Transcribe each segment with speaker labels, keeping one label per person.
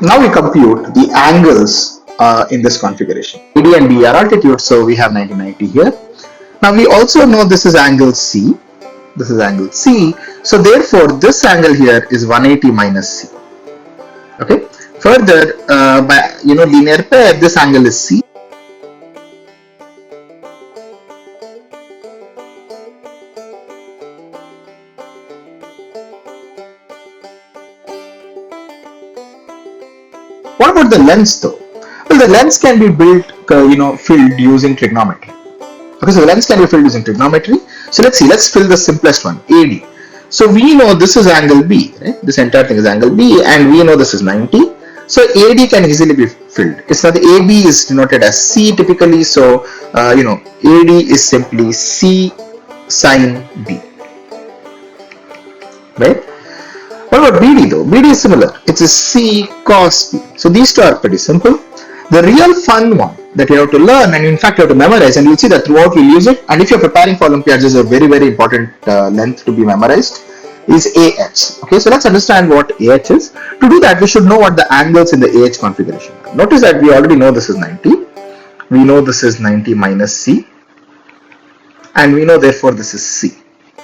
Speaker 1: Now we compute the angles in this configuration. AD and B are altitude, so we have 90 here. Now we also know this is angle C. This is angle C. So therefore, this angle here is 180 minus C. Okay. Further, by linear pair, this angle is C. What about the lens though? Well, the lens can be built, filled using trigonometry. Okay, so the lens can be filled using trigonometry. So let's see, let's fill the simplest one, AD. So we know this is angle B, right? This entire thing is angle B, and we know this is 90. So AD can easily be filled. It's not, the AB is denoted as C typically, so AD is simply C sine B, right? What about BD though? BD is similar. It's a C cos B. So these two are pretty simple. The real fun one that you have to learn, and in fact you have to memorize, and you'll see that throughout we'll use it, and if you're preparing for Olympiads, is a very, very important length to be memorized, is AH. Okay, so let's understand what AH is. To do that, we should know what the angles in the AH configuration are. Notice that we already know this is 90. We know this is 90 minus C. And we know therefore this is C.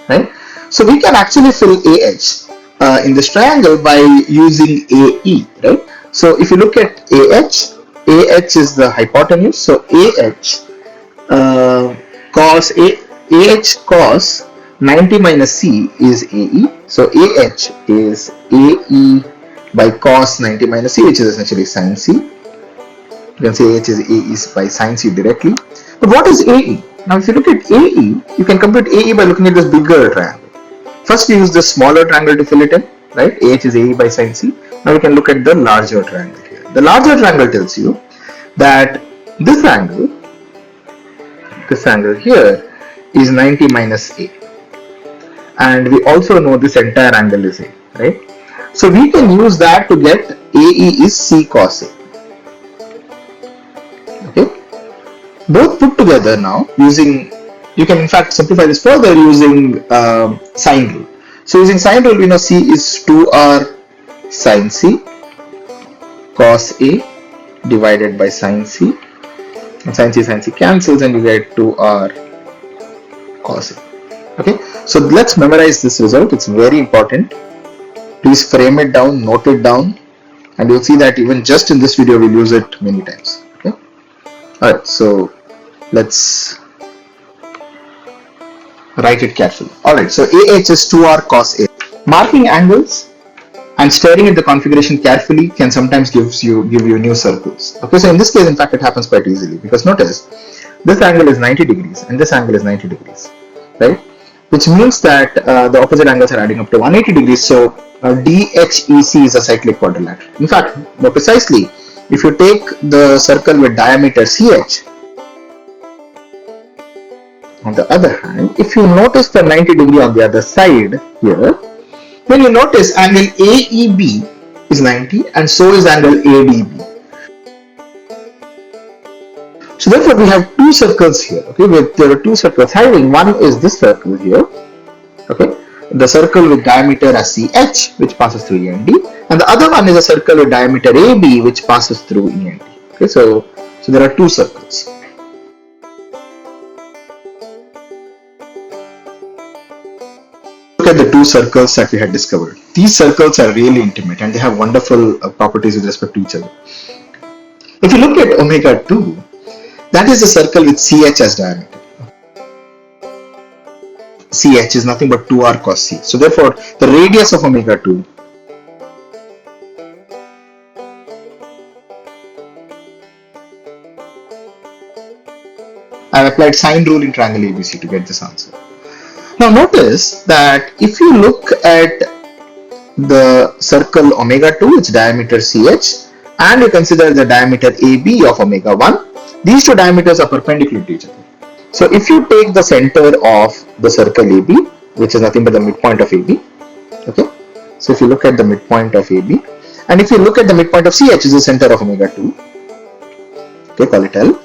Speaker 1: Right? So we can actually fill AH in this triangle by using AE. Right? So if you look at AH is the hypotenuse, so AH cos 90 minus C is AE, so AH is AE by cos 90 minus C, which is essentially sin C. You can say AH is AE by sin C directly. But what is AE? Now if you look at AE, you can compute AE by looking at this bigger triangle. First we use the smaller triangle to fill it in, right? AH is AE by sin C. Now we can look at the larger triangle. The larger triangle tells you that this angle here is 90 minus A, and we also know this entire angle is A, right? So we can use that to get AE is C cos A. Okay, both put together now using, you can in fact simplify this further using sine rule. So using sine rule, we know C is 2R sin C cos A divided by sin C, and sin C cancels, and you get 2R cos A. Okay, so let's memorize this result. It's very important. Please frame it down, note it down, and you'll see that even just in this video we'll use it many times. Okay, alright, so let's write it carefully. Alright, so AH is 2R cos A. Marking angles and staring at the configuration carefully can sometimes give you new circles. Okay, so in this case, in fact, it happens quite easily, because notice this angle is 90 degrees and this angle is 90 degrees, right? Which means that the opposite angles are adding up to 180 degrees. So DHEC is a cyclic quadrilateral. In fact, more precisely, if you take the circle with diameter CH, on the other hand, if you notice the 90 degree on the other side here, then you notice angle AEB is 90 and so is angle ADB. So therefore we have two circles here. Okay, there are two circles having, one is this circle here. Okay, the circle with diameter as CH, which passes through E and D, and the other one is a circle with diameter AB, which passes through E and D. Okay, so there are two circles. Look at the two circles that we had discovered. These circles are really intimate and they have wonderful properties with respect to each other. If you look at omega 2, that is the circle with CH as diameter. CH is nothing but 2R cos C. So therefore, the radius of omega 2 I have applied sine rule in triangle ABC to get this answer. Now notice that if you look at the circle omega 2, its diameter CH, and you consider the diameter AB of omega 1, these two diameters are perpendicular to each other. So if you take the center of the circle AB, which is nothing but the midpoint of AB, okay, so if you look at the midpoint of AB, and if you look at the midpoint of CH, which is the center of omega 2, okay, call it L,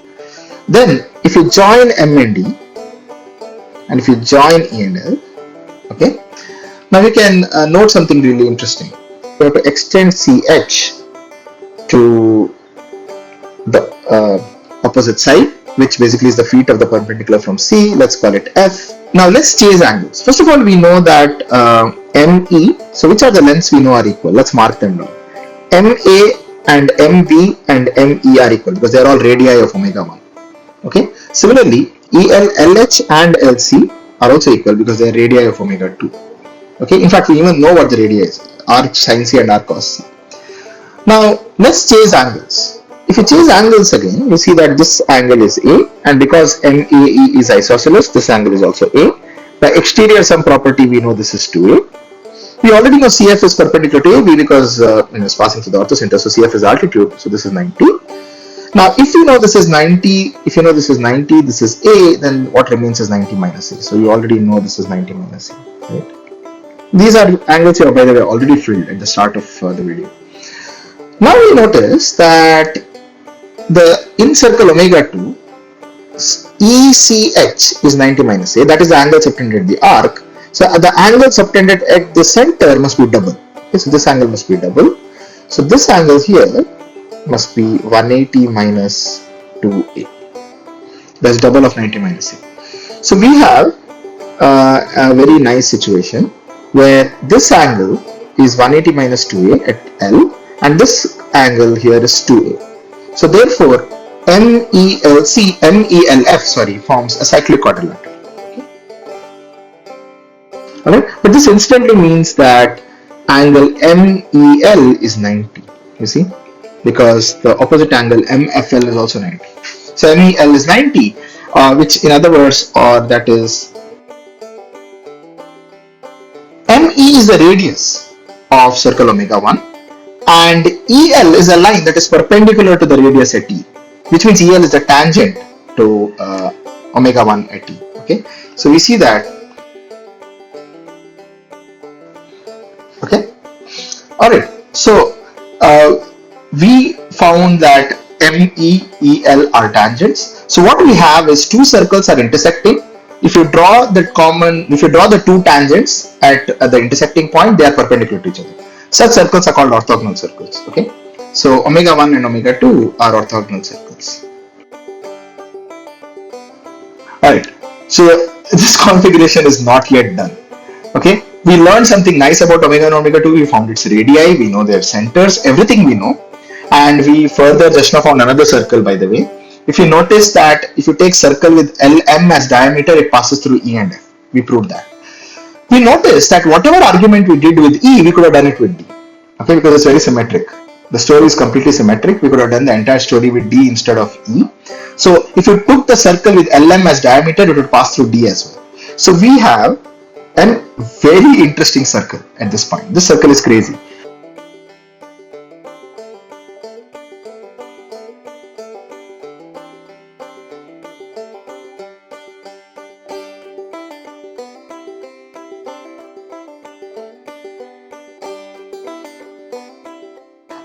Speaker 1: then if you join M and D, and if you join E and L, okay, now we can note something really interesting. We have to extend CH to the opposite side, which basically is the feet of the perpendicular from C. Let's call it F. Now let's chase angles. First of all, we know that ME, so which are the lengths we know are equal? Let's mark them down. MA and MB and ME are equal because they are all radii of omega 1. Okay. Similarly, EL, LH and LC are also equal because they are radii of omega 2. Okay. In fact, we even know what the radii is: arc sin C and arc cos C. Now let's chase angles. If you chase angles again, you see that this angle is A, and because MAE is isosceles, this angle is also A. By exterior sum property, we know this is 2A. We already know CF is perpendicular to AB because it's passing through the orthocenter, so CF is altitude, so this is 90. Now, if you know this is 90, if you know this is 90, this is A, then what remains is 90 minus A. So you already know this is 90 minus A, right? These are angles you have, by the way, already filled at the start of the video. Now we notice that in circle omega 2, ECH is 90 minus A, that is the angle subtended at the arc. So the angle subtended at the center must be double. Okay, so this angle must be double. So this angle here must be 180 minus 2A. That's double of 90 minus A. So we have a very nice situation where this angle is 180 minus 2A at L, and this angle here is 2A. So therefore, MELF forms a cyclic quadrilateral. Okay. Alright, but this instantly means that angle MEL is 90. You see, because the opposite angle MFL is also 90. So MEL is 90, which in other words, or that is ME is the radius of circle omega 1. And EL is a line that is perpendicular to the radius at E, which means EL is the tangent to omega 1 at E. Okay, so we see that. Okay, alright, so we found that ME, EL are tangents. So what we have is two circles are intersecting. If you draw the two tangents at the intersecting point, they are perpendicular to each other. Such circles are called orthogonal circles. Okay, so omega 1 and omega 2 are orthogonal circles. Alright, so this configuration is not yet done. Okay, we learned something nice about omega and omega 2. We found its radii, we know their centers, everything we know, and we further just now found another circle, by the way. If you notice that if you take circle with LM as diameter, it passes through E and F. We proved that. We noticed that whatever argument we did with E, we could have done it with D. Okay, because it's very symmetric. The story is completely symmetric. We could have done the entire story with D instead of E. So if you took the circle with LM as diameter, it would pass through D as well. So we have a very interesting circle at this point. This circle is crazy.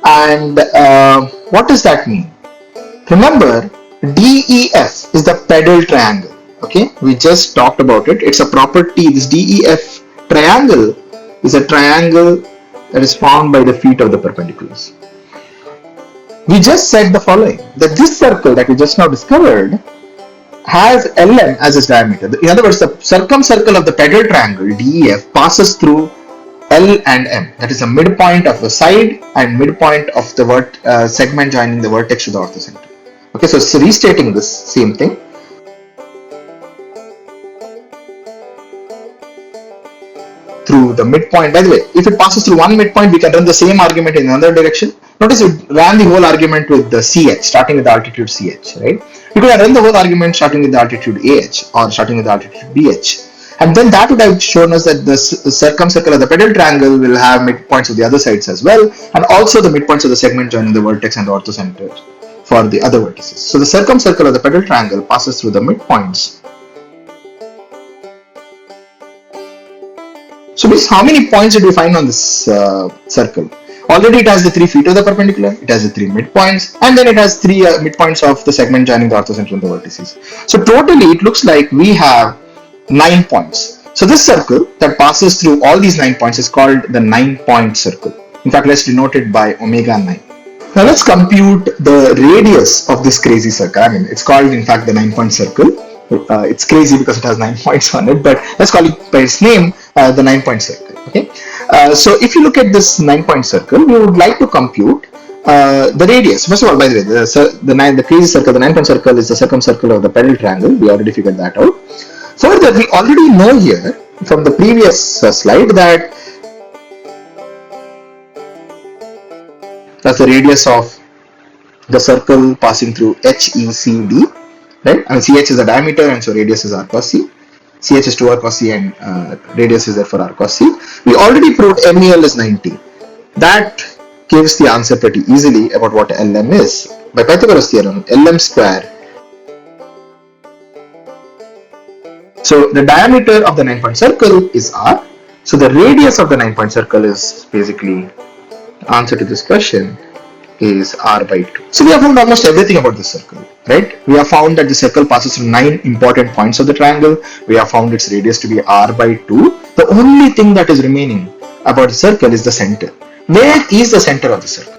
Speaker 1: And what does that mean? Remember, DEF is the pedal triangle. Okay, we just talked about it. It's a property. This DEF triangle is a triangle that is formed by the feet of the perpendiculars. We just said the following, that this circle that we just now discovered has LM as its diameter. In other words, the circumcircle of the pedal triangle DEF passes through L and M, that is the midpoint of the side and midpoint of the segment joining the vertex to the orthocenter. Okay, so restating this same thing. Through the midpoint. By the way, if it passes through one midpoint, we can run the same argument in another direction. Notice we ran the whole argument with the CH, starting with the altitude CH, right? We could have run the whole argument starting with the altitude AH or starting with the altitude BH. And then that would have shown us that the circumcircle of the pedal triangle will have midpoints of the other sides as well, and also the midpoints of the segment joining the vertex and the orthocenter for the other vertices. So the circumcircle of the pedal triangle passes through the midpoints. So how many points did we find on this circle? Already it has the 3 feet of the perpendicular, it has the 3 midpoints, and then it has 3 midpoints of the segment joining the orthocenter and the vertices. So totally it looks like we have 9 points. So this circle that passes through all these 9 points is called the 9-point circle. In fact, let's denote it by omega 9. Now let's compute the radius of this crazy circle. I mean, it's called in fact the 9-point circle. It's crazy because it has 9 points on it, but let's call it by its name, the 9-point circle. Okay. So if you look at this 9-point circle, we would like to compute the radius. First of all, by the way, the crazy circle, the 9-point circle is the circumcircle of the pedal triangle. We already figured that out. Further, we already know here from the previous slide that that's the radius of the circle passing through HECD, right? I mean, CH is the diameter, and so radius is r cos c. CH is 2r cos c, and radius is therefore r cos c. We already proved MEL is 90. That gives the answer pretty easily about what LM is. By Pythagoras theorem, LM square. So the diameter of the 9-point circle is r. So the radius of the 9-point circle is basically, answer to this question is r by 2. So we have found almost everything about this circle, right? We have found that the circle passes through 9 important points of the triangle. We have found its radius to be r by 2. The only thing that is remaining about the circle is the center. Where is the center of the circle?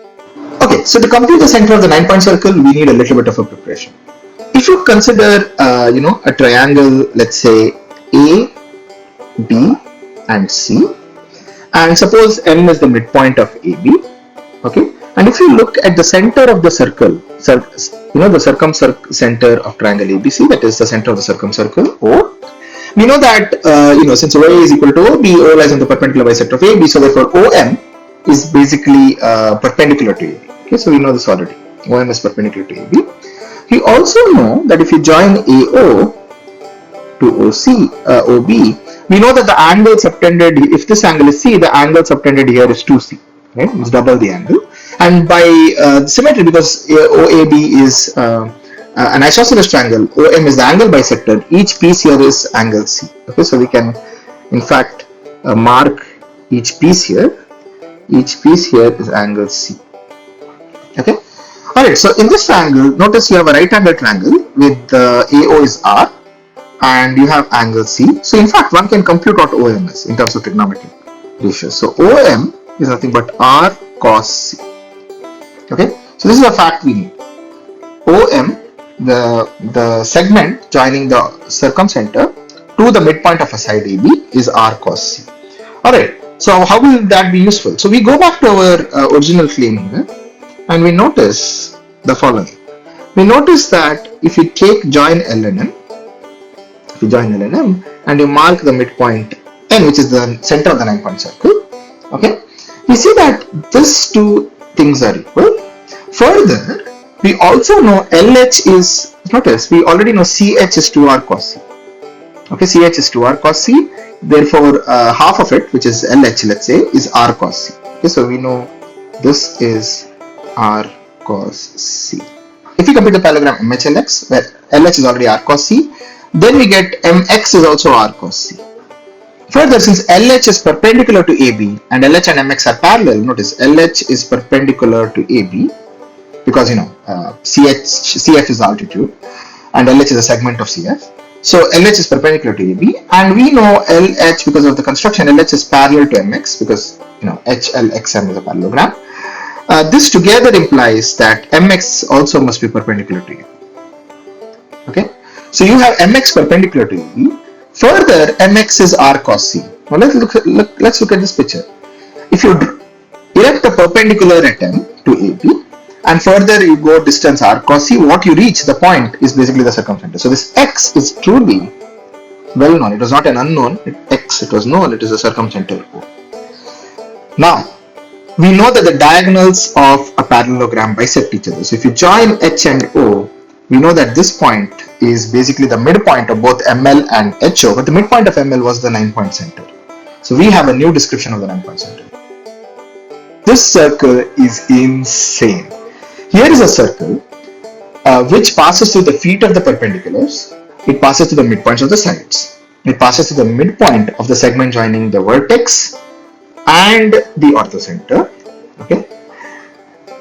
Speaker 1: Okay, so to compute the center of the 9-point circle, we need a little bit of a preparation. If you consider, a triangle, let's say A, B, and C, and suppose M is the midpoint of AB, okay, and if you look at the center of the circle, the circumcenter of triangle ABC, that is the center of the circumcircle O, we know that, since OA is equal to OB, O lies on the perpendicular bisector of AB, so therefore OM is basically perpendicular to AB. Okay, so we know this already. OM is perpendicular to AB. We also know that if you join AO to OB, we know that the angle subtended, if this angle is C, the angle subtended here is 2C, right? It's double the angle. And by symmetry, because OAB is an isosceles triangle, OM is the angle bisector, each piece here is angle C. Okay, so we can in fact mark each piece here. Each piece here is angle C. Okay. Alright, so in this triangle, notice you have a right angle triangle with AO is R and you have angle C. So in fact, one can compute what OM is in terms of trigonometric ratios. So OM is nothing but R cos C. Okay, so this is a fact we need. OM, the segment joining the circumcenter to the midpoint of a side AB is R cos C. Alright, so how will that be useful? So we go back to our original claim here. And we notice the following. We notice that if you join LNM, and you mark the midpoint N, which is the center of the 9-point circle, okay, we see that these two things are equal. Further, we also know LH is, notice, we already know CH is 2R cos C. Okay, CH is 2R cos C. Therefore, half of it, which is LH, let's say, is R cos C. Okay, so we know this is R cos C. If we compute the parallelogram MHLX, where LH is already R cos C, then we get MX is also R cos C. Further, since LH is perpendicular to AB and LH and MX are parallel, notice LH is perpendicular to AB because CF is the altitude and LH is a segment of CF. So LH is perpendicular to AB, and we know LH, because of the construction, LH is parallel to MX because HLXM is a parallelogram. This together implies that MX also must be perpendicular to AB. Okay, so you have MX perpendicular to AB. Further, MX is R cos C. Now let's look at this picture. If you erect a perpendicular at M to AB, and further you go distance R cos C, what you reach, the point, is basically the circumcenter. So this X is truly well known. It was not an unknown. It was known. It is a circumcenter. Now, we know that the diagonals of a parallelogram bisect each other. So if you join H and O, we know that this point is basically the midpoint of both ML and HO, but the midpoint of ML was the 9-point center. So we have a new description of the 9-point center. This circle is insane. Here is a circle which passes through the feet of the perpendiculars. It passes through the midpoints of the sides. It passes through the midpoint of the segment joining the vertex and the orthocenter. Okay,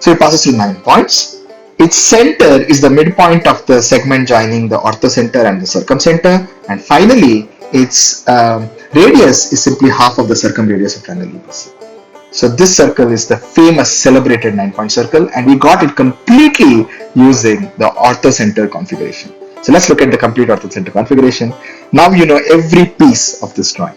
Speaker 1: so it passes through 9 points. Its center is the midpoint of the segment joining the orthocenter and the circumcenter, and finally its radius is simply half of the circumradius of triangle ABC. So this circle is the famous celebrated 9-point circle, and we got it completely using the orthocenter configuration. So let's look at the complete orthocenter configuration. Now you know every piece of this drawing.